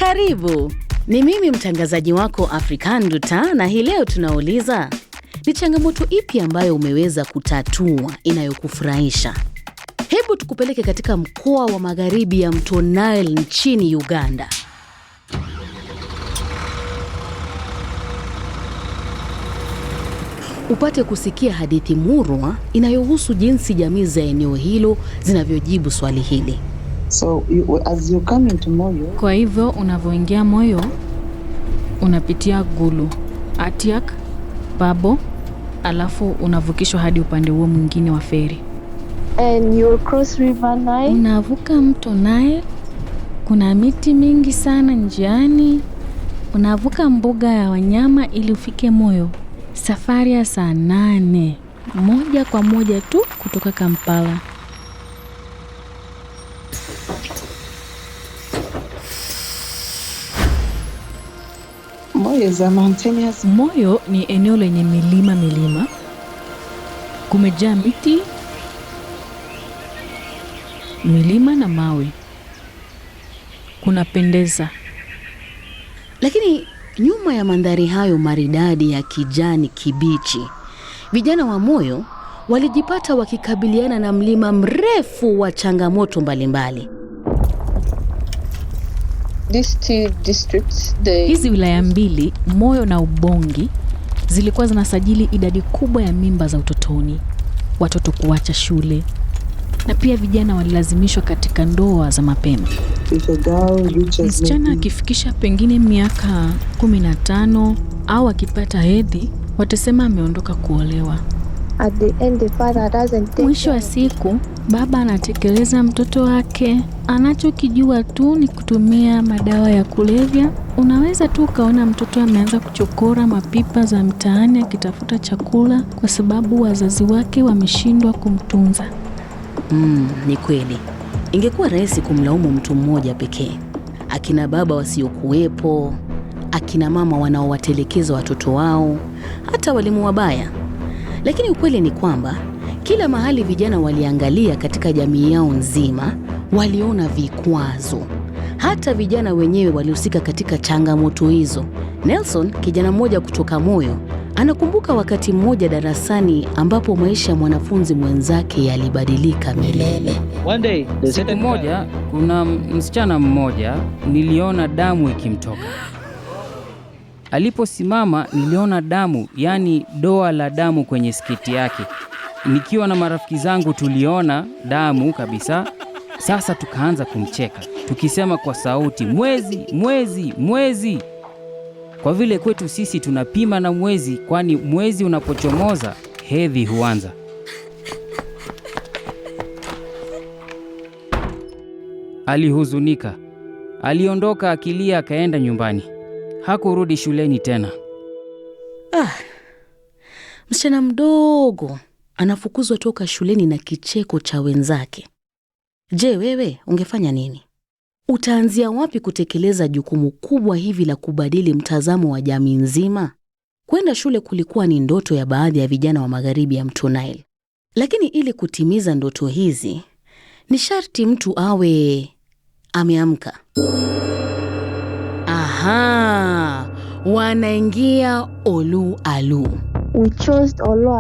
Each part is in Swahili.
Karibu. Ni mimi mtangazaji wako African Duta, na hii leo tunauliza, ni changamoto ipi ambayo umeweza kutatua inayokufurahisha? Hebu tukupeleke katika mkoa wa magharibi ya mto Nile nchini Uganda. Upate kusikia hadithi murwa inayohusu jinsi jamii za eneo hilo zinavyojibu swali hili. So as you come into Moyo, kwa hivyo unavyoingia Moyo unapitia Gulu, Atiak, Babo, alafu unavukishwa hadi upande huo mwingine wa feri. And you'll cross River Nile. Unavuka mto Nile. Kuna miti mingi sana njiani. Unavuka mbuga ya wanyama ili ufike Moyo. Safari ya saa 8 moja kwa moja tu kutoka Kampala. Moyo is a mountainous. Moyo ni eneo lenye milima. Kumejaa miti, milima na mawe. Kunapendeza. Lakini nyuma ya mandhari hayo maridadi ya kijani kibichi, vijana wa Moyo walijipata wakikabiliana na mlima mrefu wa changamoto mbalimbali. Hizi wilaya mbili, Moyo na Ubongi, zilikuwa zinasajili idadi kubwa ya mimba za utotoni, watoto kuacha shule, na pia vijana walilazimishwa katika ndoa za mapema. Msichana akifikisha pengine miaka 15 au akipata hedhi, watasema ameondoka kuolewa. Mwisho wa siku, baba anatekeleza mtoto wake. Anachokijua tu ni kutumia madawa ya kulevya. Unaweza tu ukaona mtoto ameanza kuchokora mapipa za mtaani akitafuta chakula kwa sababu wazazi wake wameshindwa kumtunza. Ni kweli. Ingekuwa rahisi kumlaumu mtu mmoja pekee. Akina baba wasiokuwepo, akina mama wanaowatelekeza watoto wao, hata walimu wabaya. Lakini ukweli ni kwamba kila mahali vijana waliangalia katika jamii yao nzima, waliona vikwazo. Hata vijana wenyewe walihusika katika changamoto hizo. Nelson, kijana mmoja kutoka Moyo, anakumbuka wakati mmoja darasani ambapo maisha ya mwanafunzi mwenzake yalibadilika milele. Siku moja, kuna msichana mmoja niliona damu ikimtoka. Aliposimama niliona damu, yani doa la damu kwenye sketi yake. Nikiwa na marafiki zangu tuliona damu kabisa. Sasa tukaanza kumcheka, tukisema kwa sauti, mwezi, mwezi, mwezi. Kwa vile kwetu sisi tunapima na mwezi, kwani mwezi unapochomoza hedhi huanza. Alihuzunika. Aliondoka akilia, akaenda nyumbani. Hakurudi shuleni tena. Msichana mdogo anafukuzwa toka shuleni na kicheko cha wenzake. Je, wewe ungefanya nini? Utaanzia wapi kutekeleza jukumu kubwa hivi la kubadili mtazamo wa jamii nzima? Kwenda shule kulikuwa ni ndoto ya baadhi ya vijana wa magharibi ya mto Nile. Lakini ili kutimiza ndoto hizi, ni sharti mtu awe ameamka. Wanaingia Olualu.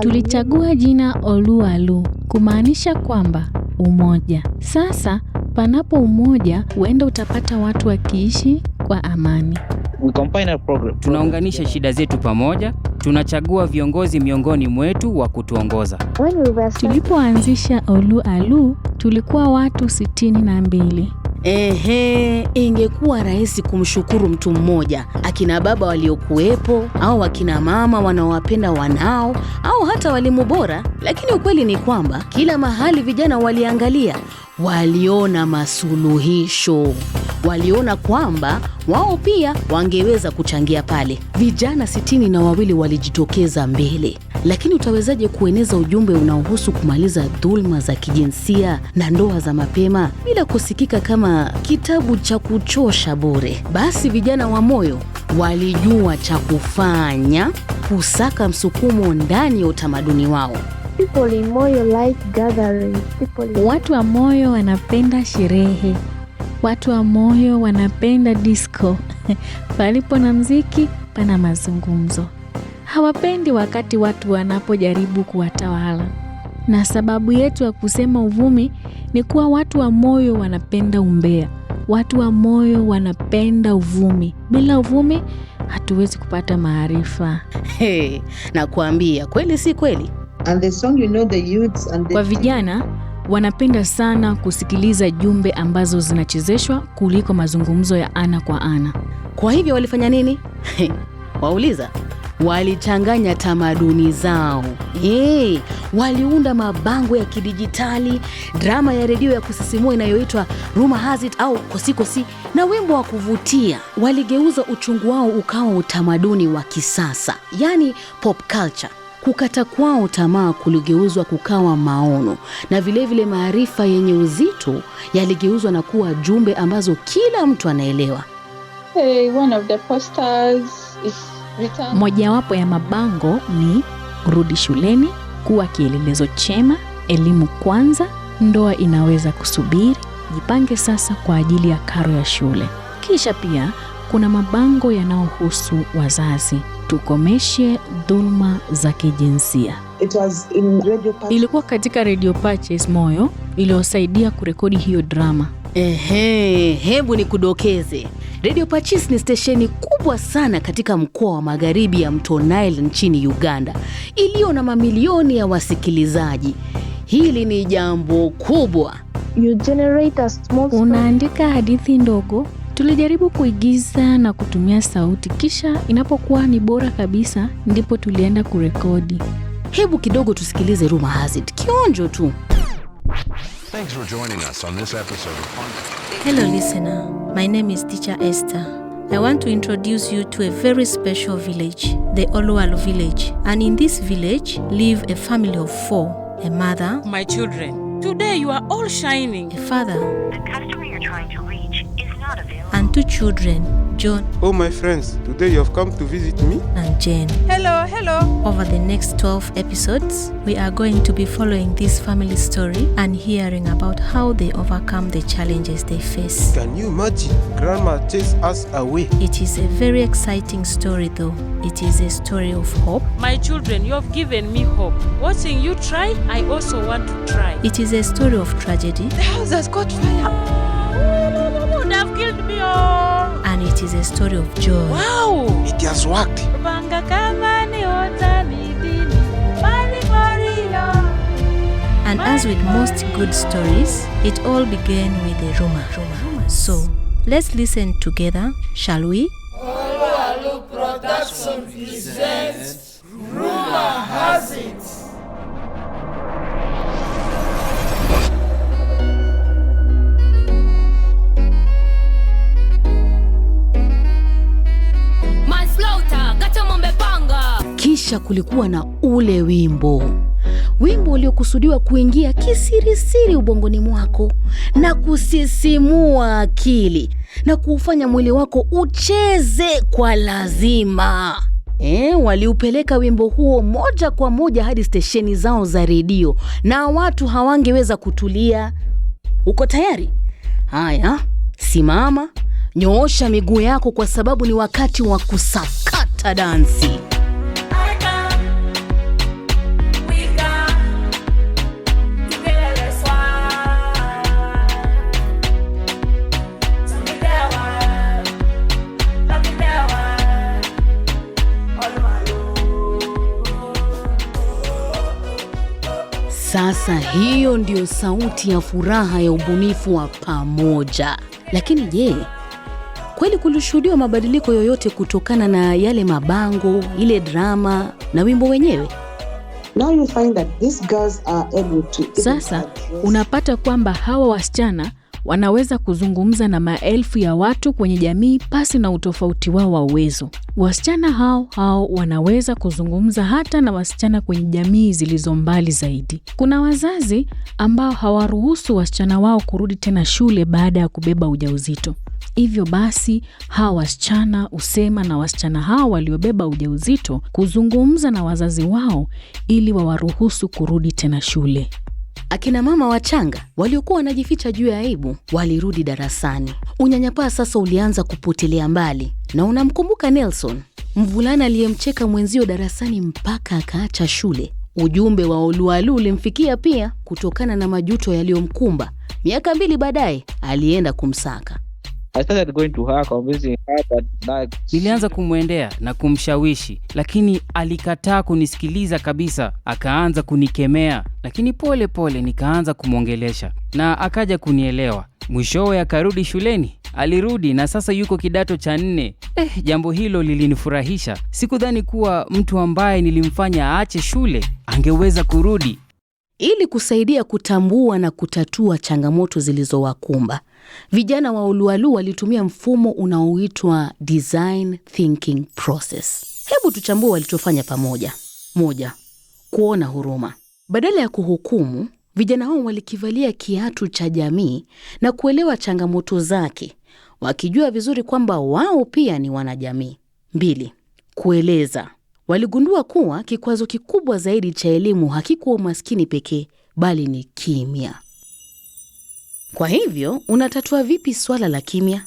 Tulichagua jina Olualu kumaanisha kwamba umoja. Sasa panapo umoja, huenda utapata watu wakiishi kwa amani. Tunaunganisha shida zetu pamoja, tunachagua viongozi miongoni mwetu wa kutuongoza. Tulipoanzisha Olualu, tulikuwa watu 62. Ingekuwa rahisi kumshukuru mtu mmoja, akina baba waliokuwepo, au akina mama wanaowapenda wanao, au hata walimu bora. Lakini ukweli ni kwamba kila mahali vijana waliangalia, waliona masuluhisho. Waliona kwamba wao pia wangeweza kuchangia pale. Vijana 62 walijitokeza mbele. Lakini utawezaje kueneza ujumbe unaohusu kumaliza dhulma za kijinsia na ndoa za mapema bila kusikika kama kitabu cha kuchosha bure? Basi vijana wa Moyo walijua cha kufanya, kusaka msukumo ndani ya utamaduni wao. Watu wa Moyo wanapenda sherehe. Watu wa Moyo wanapenda disco. Palipo na mziki, pana mazungumzo. Hawapendi wakati watu wanapojaribu kuwatawala. Na sababu yetu ya kusema uvumi ni kuwa watu wa Moyo wanapenda umbea. Watu wa Moyo wanapenda uvumi. Bila uvumi, hatuwezi kupata maarifa. Hey, nakuambia kweli si kweli? And the song, you know, the youths and Kwa vijana, wanapenda sana kusikiliza jumbe ambazo zinachezeshwa kuliko mazungumzo ya ana kwa ana. Kwa hivyo walifanya nini? Wauliza, walichanganya tamaduni zao. Waliunda mabango ya kidijitali, drama ya redio ya kusisimua inayoitwa Rumor Has It au Kosikosi, na wimbo wa kuvutia. Waligeuza uchungu wao ukawa utamaduni wa kisasa, yani pop culture. Kukata kwao tamaa kuligeuzwa kukawa maono, na vilevile maarifa yenye uzito yaligeuzwa na kuwa jumbe ambazo kila mtu anaelewa. One of the posters is written. Mojawapo ya mabango ni rudi shuleni, kuwa kielelezo chema, elimu kwanza, ndoa inaweza kusubiri, jipange sasa kwa ajili ya karo ya shule. Kisha pia kuna mabango yanayohusu wazazi, tukomeshe dhulma za kijinsia. it was in Radio Purchase. Ilikuwa katika Radio Purchase Moyo iliyosaidia kurekodi hiyo drama. Hebu nikudokeze. Radio Purchase ni stesheni kubwa sana katika mkoa wa magharibi ya Mto Nile nchini Uganda, iliyo na mamilioni ya wasikilizaji. Hili ni jambo kubwa. You generate a small story. Unaandika hadithi ndogo, tulijaribu kuigiza na kutumia sauti, kisha inapokuwa ni bora kabisa ndipo tulienda kurekodi. Hebu kidogo tusikilize Rumor Has It, kionjo tu. Thanks for joining us on this episode of Fun. Hello listener, my name is Teacher Esther. I want to introduce you to a very special village, the Oluwalu village. And in this village live a family of 4, a mother, My children, today you are all shining. a father, The customer you're trying to reach is not available. and 2 children, John Oh my friends, today you have come to visit me? and Jane. Hello. Over the next 12 episodes, we are going to be following this family story and hearing about how they overcome the challenges they face. Can you imagine? Grandma chased us away. It is a very exciting story though. It is a story of hope. My children, you have given me hope. Watching you try, I also want to try. It is a story of tragedy. The house has caught fire. They have killed me all. And it is a story of joy. Wow. It has worked. Banga kama ni ota ni dini. Mali Maria. And as with most good stories, it all began with a rumor. So, let's listen together, shall we? Kisha kulikuwa na ule wimbo uliokusudiwa kuingia kisirisiri ubongoni mwako na kusisimua akili na kuufanya mwili wako ucheze kwa lazima. Waliupeleka wimbo huo moja kwa moja hadi stesheni zao za redio na watu hawangeweza kutulia. Uko tayari? Haya, simama, nyoosha miguu yako kwa sababu ni wakati wa kusakata dansi. Sasa hiyo ndio sauti ya furaha ya ubunifu wa pamoja. Lakini je, kweli kulishuhudiwa mabadiliko yoyote kutokana na yale mabango, ile drama na wimbo wenyewe? Now you find that these girls are able to Sasa unapata kwamba hawa wasichana wanaweza kuzungumza na maelfu ya watu kwenye jamii pasi na utofauti wao wa uwezo. Wasichana hao wanaweza kuzungumza hata na wasichana kwenye jamii zilizo mbali zaidi. Kuna wazazi ambao hawaruhusu wasichana wao kurudi tena shule baada ya kubeba ujauzito. Hivyo basi hawa wasichana husema na wasichana hao waliobeba ujauzito kuzungumza na wazazi wao ili wawaruhusu kurudi tena shule. Akina mama wachanga waliokuwa wanajificha juu ya aibu walirudi darasani. Unyanyapaa sasa ulianza kupotelea mbali. Na unamkumbuka Nelson, mvulana aliyemcheka mwenzio darasani mpaka akaacha shule? Ujumbe wa Oluwalu ulimfikia pia kutokana na majuto yaliyomkumba. Miaka 2 baadaye alienda kumsaka. I started going to her, convincing her that Nilianza kumwendea na kumshawishi, lakini alikataa kunisikiliza kabisa. Akaanza kunikemea, lakini pole pole nikaanza kumwongelesha na akaja kunielewa. Mwishowe akarudi shuleni. Alirudi na sasa yuko kidato cha 4. Jambo hilo lilinifurahisha. Sikudhani kuwa mtu ambaye nilimfanya aache shule angeweza kurudi. Ili kusaidia kutambua na kutatua changamoto zilizowakumba, vijana wa Oluwalu walitumia mfumo unaoitwa Design Thinking Process. Hebu tuchambue walichofanya pamoja. 1. Kuona huruma. Badala ya kuhukumu, vijana hao walikivalia kiatu cha jamii na kuelewa changamoto zake, wakijua vizuri kwamba wao pia ni wanajamii. 2. Kueleza. Waligundua kuwa kikwazo kikubwa zaidi cha elimu hakikuwa umaskini pekee, bali ni kimya. Kwa hivyo, unatatua vipi swala la kimya?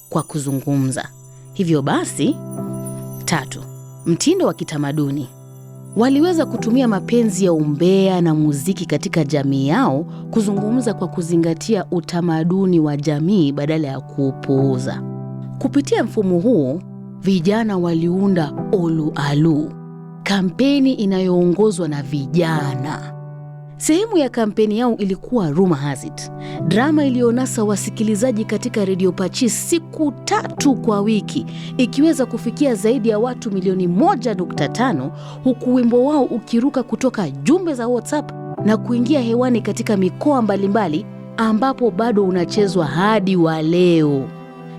Kwa kuzungumza. Hivyo basi, 3. Mtindo wa kitamaduni. Waliweza kutumia mapenzi ya umbea na muziki katika jamii yao kuzungumza kwa kuzingatia utamaduni wa jamii badala ya kuupuuza. Kupitia mfumo huo, vijana waliunda Oluwalu, kampeni inayoongozwa na vijana. Sehemu ya kampeni yao ilikuwa Rumor Has It, drama iliyonasa wasikilizaji katika Radio Pachi siku 3 kwa wiki, ikiweza kufikia zaidi ya watu milioni 1.5, huku wimbo wao ukiruka kutoka jumbe za WhatsApp na kuingia hewani katika mikoa mbalimbali ambapo bado unachezwa hadi wa leo.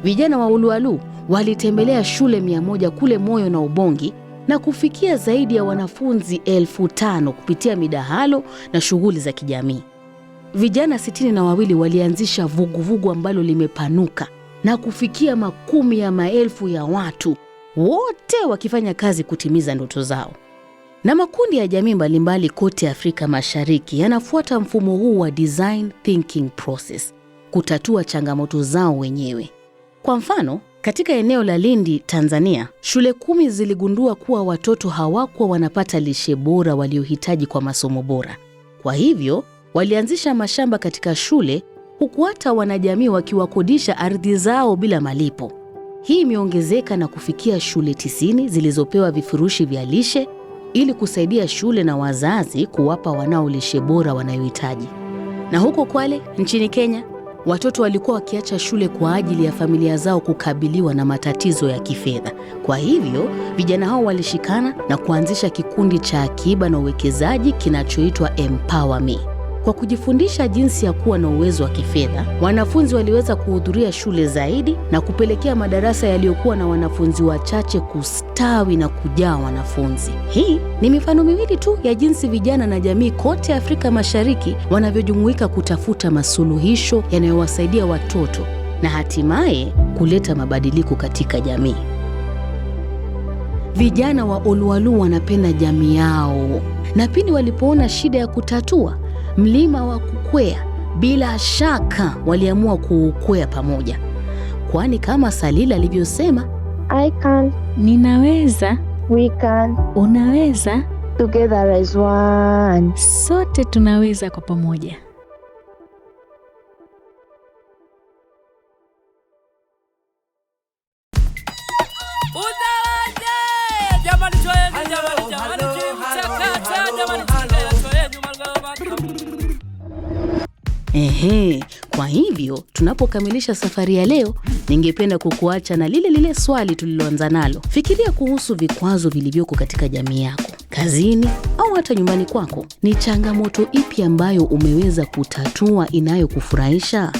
Vijana wa Oluwalu walitembelea shule 100 kule Moyo na Ubongi na kufikia zaidi ya wanafunzi 5,000 kupitia midahalo na shughuli za kijamii. Vijana 62 walianzisha vuguvugu ambalo limepanuka na kufikia makumi ya maelfu ya watu, wote wakifanya kazi kutimiza ndoto zao. Na makundi ya jamii mbalimbali kote Afrika Mashariki yanafuata mfumo huu wa Design Thinking Process kutatua changamoto zao wenyewe. Kwa mfano, katika eneo la Lindi, Tanzania, shule 10 ziligundua kuwa watoto hawakuwa wanapata lishe bora waliohitaji kwa masomo bora. Kwa hivyo, walianzisha mashamba katika shule, huku hata wanajamii wakiwakodisha ardhi zao bila malipo. Hii imeongezeka na kufikia shule 90 zilizopewa vifurushi vya lishe ili kusaidia shule na wazazi kuwapa wanao lishe bora wanayohitaji. Na huko Kwale, nchini Kenya, watoto walikuwa wakiacha shule kwa ajili ya familia zao kukabiliwa na matatizo ya kifedha. Kwa hivyo, vijana hao walishikana na kuanzisha kikundi cha akiba na uwekezaji kinachoitwa Empower Me. Kwa kujifundisha jinsi ya kuwa na uwezo wa kifedha, wanafunzi waliweza kuhudhuria shule zaidi na kupelekea madarasa yaliyokuwa na wanafunzi wachache kustawi na kujaa wanafunzi. Hii ni mifano miwili tu ya jinsi vijana na jamii kote Afrika Mashariki wanavyojumuika kutafuta masuluhisho yanayowasaidia watoto na hatimaye kuleta mabadiliko katika jamii. Vijana wa Oluwalu wanapenda jamii yao, na pindi walipoona shida ya kutatua mlima wa kukwea, bila shaka waliamua kuukwea pamoja. Kwani kama Salila alivyosema, I can, ninaweza, we can, unaweza, together as one. Sote tunaweza kwa pamoja. Kwa hivyo tunapokamilisha safari ya leo, ningependa kukuacha na lile swali tuliloanza nalo. Fikiria kuhusu vikwazo vilivyoko katika jamii yako, kazini au hata nyumbani kwako. Ni changamoto ipi ambayo umeweza kutatua inayokufurahisha?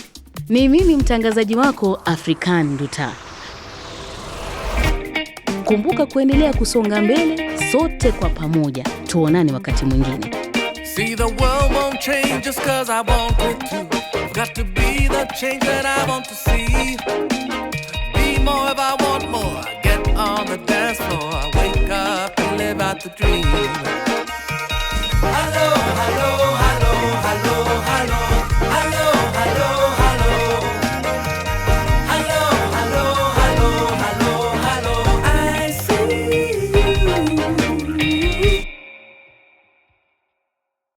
Ni mimi mtangazaji wako African Nduta. Kumbuka kuendelea kusonga mbele, sote kwa pamoja. Tuonane wakati mwingine. See, the world won't change just 'cause I want it to. Got to be the change that I want to see. Be more if I want more. Get on the dance floor. Wake up and live out the dream.